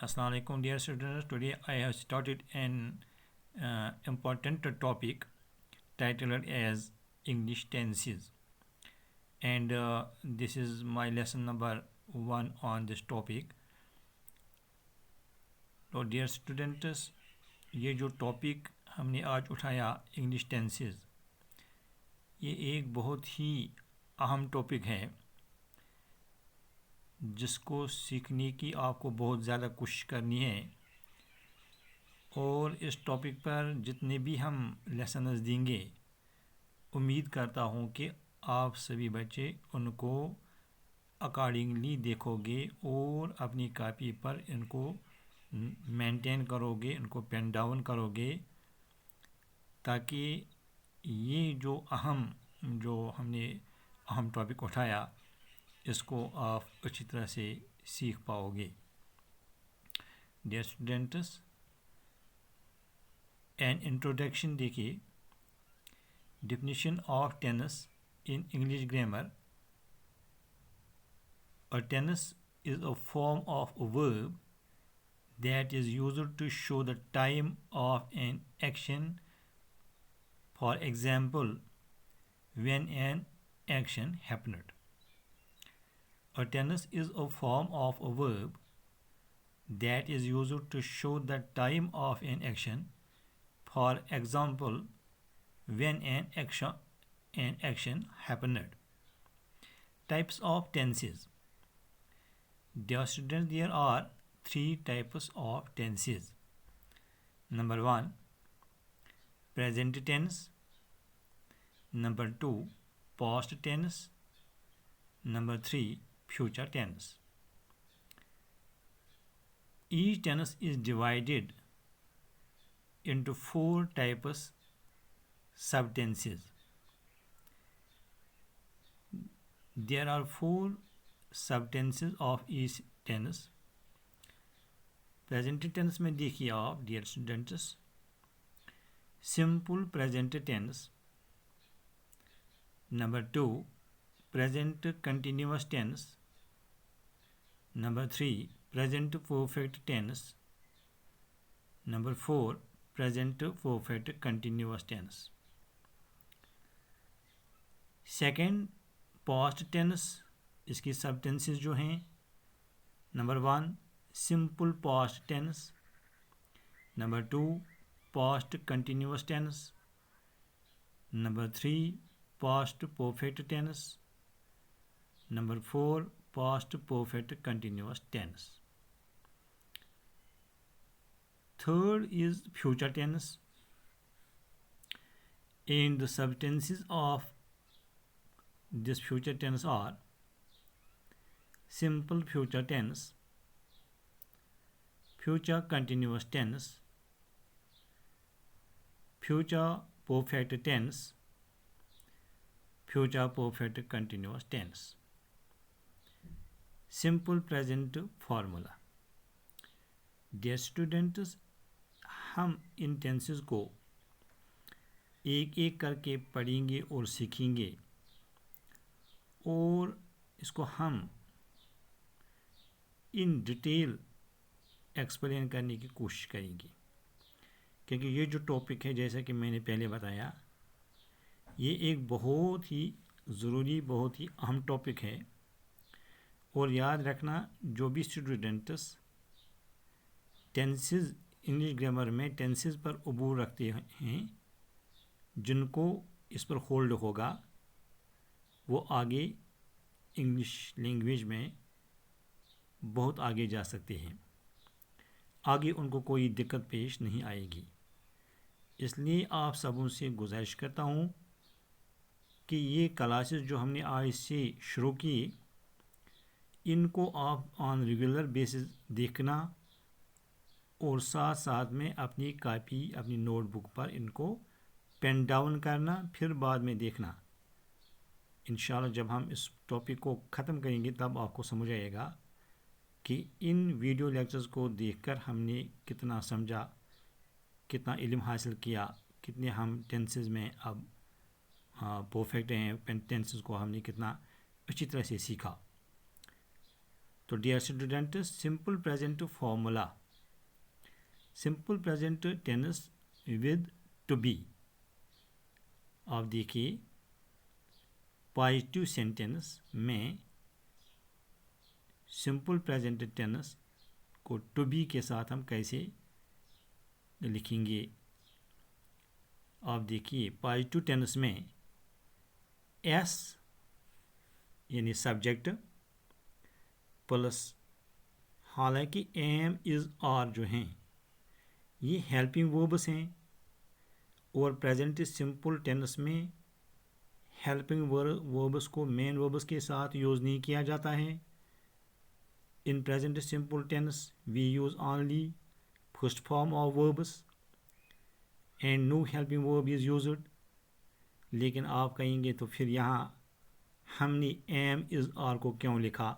Assalamu alaikum dear students. Today I have started an important topic titled as English tenses, and this is my lesson number 1 on this topic. तो dear students, ये जो topic हमने आज उठाया English tenses, ये एक बहुत ही अहम टॉपिक है जिसको सीखने की आपको बहुत ज़्यादा कोशिश करनी है। और इस टॉपिक पर जितने भी हम लेसन्स देंगे, उम्मीद करता हूँ कि आप सभी बच्चे उनको अकॉर्डिंगली देखोगे और अपनी कॉपी पर इनको मेंटेन करोगे, इनको पेन डाउन करोगे, ताकि ये जो हमने अहम टॉपिक उठाया, इसको आप अच्छी तरह से सीख पाओगे। डियर स्टूडेंट्स, एन इंट्रोडक्शन देखिए। Definition of tense in English grammar. A tense is a form of a verb that is used to show the time of an action. For example, when an action happened. A tense is a form of a verb that is used to show the time of an action. For example, when an action happened. Types of tenses. Dear students, there are 3 types of tenses. Number 1, present tense. Number 2, past tense. Number 3, future tense. Each tense is divided into 4 types subtenses. There are 4 subtenses of each tense. Present tense में देखिए आप dear students, simple present tense. Number 2, present continuous tense. Number 3, present perfect tense. Number 4, present perfect continuous tense. Second, past tense, इसकी सब tenses जो हैं, number 1 simple past tense, number 2 past continuous tense, number 3 past perfect tense, number 4 past perfect continuous tense. Third is future tense. And the subtenses of this future tense are simple future tense, future continuous tense, future perfect tense, future perfect continuous tense. Simple present formula. Dear students, हम इन tenses को एक एक करके पढ़ेंगे और सीखेंगे, और इसको हम इन डिटेल एक्सप्लेन करने की कोशिश करेंगे, क्योंकि ये जो टॉपिक है, जैसा कि मैंने पहले बताया, ये एक बहुत ही ज़रूरी, बहुत ही अहम टॉपिक है. और याद रखना, जो भी स्टूडेंट्स टेंसेस इंग्लिश ग्रामर में टेंसेस पर अबूर रखते हैं, जिनको इस पर होल्ड होगा, वो आगे इंग्लिश लैंग्वेज में बहुत आगे जा सकते हैं, आगे उनको कोई दिक्कत पेश नहीं आएगी. इसलिए आप सबों से गुजारिश करता हूँ कि ये क्लासेस जो हमने आज से शुरू की, इनको आप ऑन रेगुलर बेसिस देखना, और साथ साथ में अपनी कॉपी, अपनी नोटबुक पर इनको पेन डाउन करना, फिर बाद में देखना. इंशाल्लाह जब हम इस टॉपिक को ख़त्म करेंगे, तब आपको समझ आएगा कि इन वीडियो लेक्चर्स को देखकर हमने कितना समझा, कितना इल्म हासिल किया, कितने हम टेंसेस में अब परफेक्ट हैं, टेंसेस को हमने कितना अच्छी तरह से सीखा. तो dear student, simple present formula, simple present tense with to be. आप देखिए पॉजिटिव सेंटेंस में सिंपल प्रेजेंट टेंस को टू बी के साथ हम कैसे लिखेंगे। आप देखिए पॉजिटिव टेंस में एस यानी सब्जेक्ट प्लस, हालांकि एम इज़ आर जो हैं ये हेल्पिंग वर्ब्स हैं, और प्रेजेंट सिंपल टेंस में हेल्पिंग वर्ब्स को मेन वर्ब्स के साथ यूज़ नहीं किया जाता है। In present simple tense we use only first form of verbs and no helping verb is used. लेकिन आप कहेंगे तो फिर यहाँ हमने एम इज़ आर को क्यों लिखा,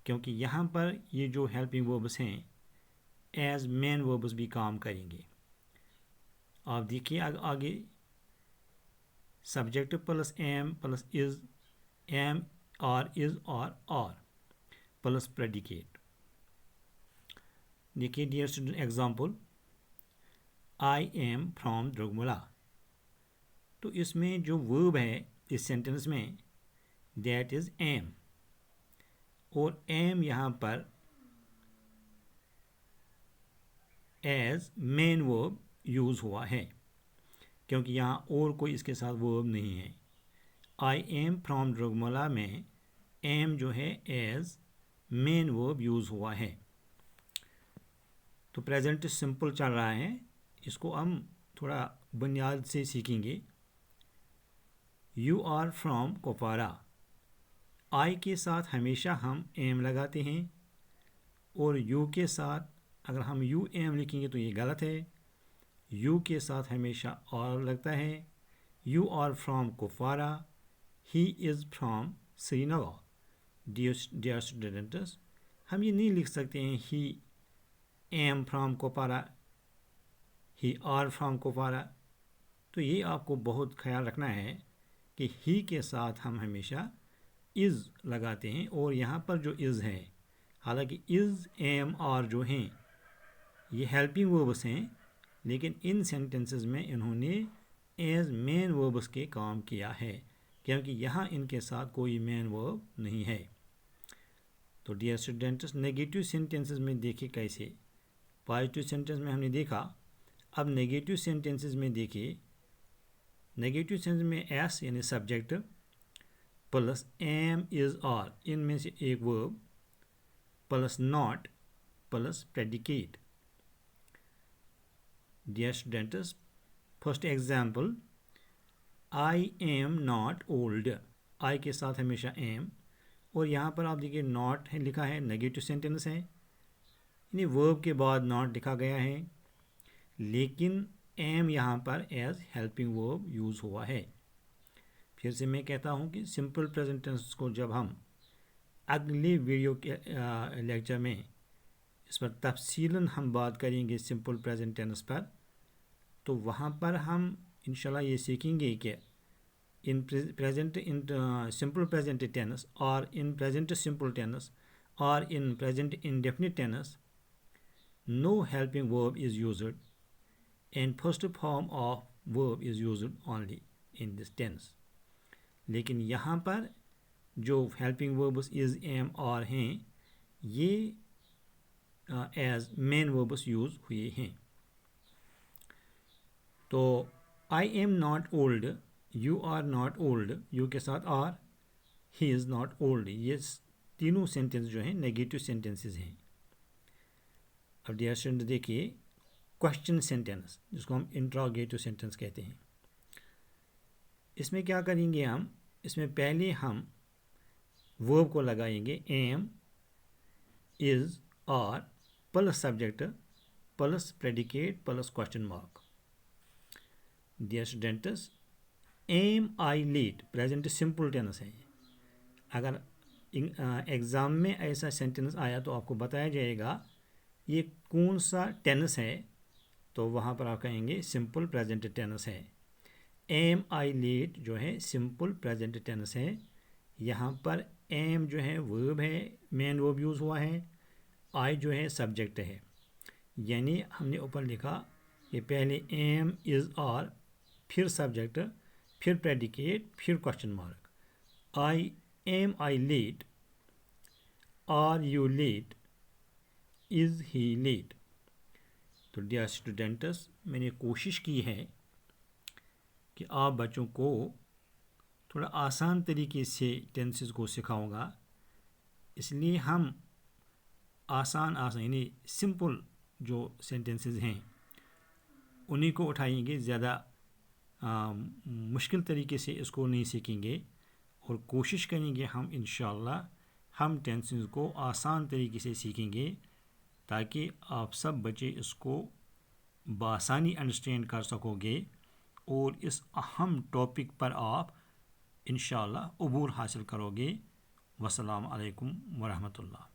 क्योंकि यहाँ पर ये जो हेल्पिंग वर्ब्स हैं एज मेन वर्ब्स भी काम करेंगे। आप देखिए आगे subject plus am plus is, am are is और प्लस प्रेडिकेट। देखिए dear student example, I am from Drugmulla. तो इसमें जो वर्ब है इस सेंटेंस में दैट इज़ एम, और एम यहाँ पर एज मेन वर्ब यूज़ हुआ है, क्योंकि यहाँ और कोई इसके साथ वर्ब नहीं है। आई एम फ्रॉम द्रगमुला में एम जो है एज मेन वर्ब यूज़ हुआ है। तो प्रेजेंट सिंपल चल रहा है, इसको हम थोड़ा बुनियाद से सीखेंगे। यू आर फ्रॉम कुपवारा, आई के साथ हमेशा हम एम लगाते हैं, और यू के साथ अगर हम यू एम लिखेंगे तो ये गलत है। यू के साथ हमेशा और लगता है। You are from Kupwara, he is from Srinagar. Dear students, हम ये नहीं लिख सकते हैं he am from Kupwara, he are from Kupwara. तो ये आपको बहुत ख्याल रखना है कि ही के साथ हम हमेशा इज़ लगाते हैं, और यहाँ पर जो इज़ है, हालांकि इज़ एम आर जो हैं ये हेल्पिंग वर्ब्स हैं, लेकिन इन सेंटेंसेस में इन्होंने एज मेन वर्ब्स के काम किया है, क्योंकि यहाँ इनके साथ कोई मेन वर्ब नहीं है। तो डियर स्टूडेंट्स, नेगेटिव सेंटेंसेस में देखिए कैसे, पॉजिटिव सेंटेंस में हमने देखा, अब नेगेटिव सेंटेंसेस में देखिए। नेगेटिव सेंटेंस में एस यानी subject plus am is are, इनमें से एक verb plus not plus predicate. Dear students, first example, I am not old, I के साथ हमेशा एम, और यहाँ पर आप देखिए नॉट है लिखा है, नेगेटिव सेंटेंस है, यानी वर्ब के बाद नॉट लिखा गया है, लेकिन एम यहाँ पर एज हेल्पिंग वर्ब यूज़ हुआ है। फिर से मैं कहता हूँ कि सिंपल प्रेजेंट टेंस को जब हम अगले वीडियो के लेक्चर में इस पर तफसीलन हम बात करेंगे सिंपल प्रेजेंट टेंस पर, तो वहाँ पर हम इंशाल्लाह ये सीखेंगे कि in present in simple present tense और इन प्रेजेंट सिंपल टेंस और in present indefinite tense no helping verb is used and first form of verb is used only in this tense। लेकिन यहाँ पर जो helping verbs is am और हैं ये as main verbs use हुए हैं। तो I am not old, you are not old, you के साथ are, he is not old, ये तीनों सेंटेंस जो हैं नेगेटिव सेंटेंसेस हैं। अब डियर स्टूडेंट देखिए क्वेश्चन सेंटेंस, जिसको हम इंट्रोगेटिव सेंटेंस कहते हैं, इसमें क्या करेंगे हम, इसमें पहले हम वर्ब को लगाएंगे am is are plus subject plus predicate plus question mark. Dear students, am I late present simple tense है। अगर एग्ज़ाम में ऐसा सेंटेंस आया तो आपको बताया जाएगा ये कौन सा टेंस है, तो वहाँ पर आप कहेंगे सिंपल प्रेजेंट टेंस है। एम आई लेट जो है सिंपल प्रेजेंट टेंस है, यहाँ पर ایم جو ہے ورب ہے، مین ورب یوز ہوا ہے، آئی جو ہے سبجیکٹ ہے. یعنی ہم نے اوپر لکھا کہ پہلے ایم از آر، پھر سبجیکٹ، پھر پریڈیکیٹ، پھر question mark. I am I late, are you late, is he late. تو ڈیئر اسٹوڈنٹس، میں نے کوشش کی ہے کہ آپ بچوں کو تھوڑا آسان طریقے سے ٹینسز کو سکھاؤں گا. اس لیے ہم آسان یعنی سمپل جو سینٹنسز ہیں انہیں کو اٹھائیں گے، زیادہ مشکل طریقے سے اس کو نہیں سیکھیں گے، اور کوشش کریں گے ہم انشاءاللہ ہم ٹینسز کو آسان طریقے سے سیکھیں گے تاکہ آپ سب بچے اس کو بآسانی انڈرسٹینڈ کر سکو گے اور اس اہم ٹاپک پر آپ انشاءاللہ عبور حاصل کرو گے. والسلام علیکم ورحمۃ اللہ.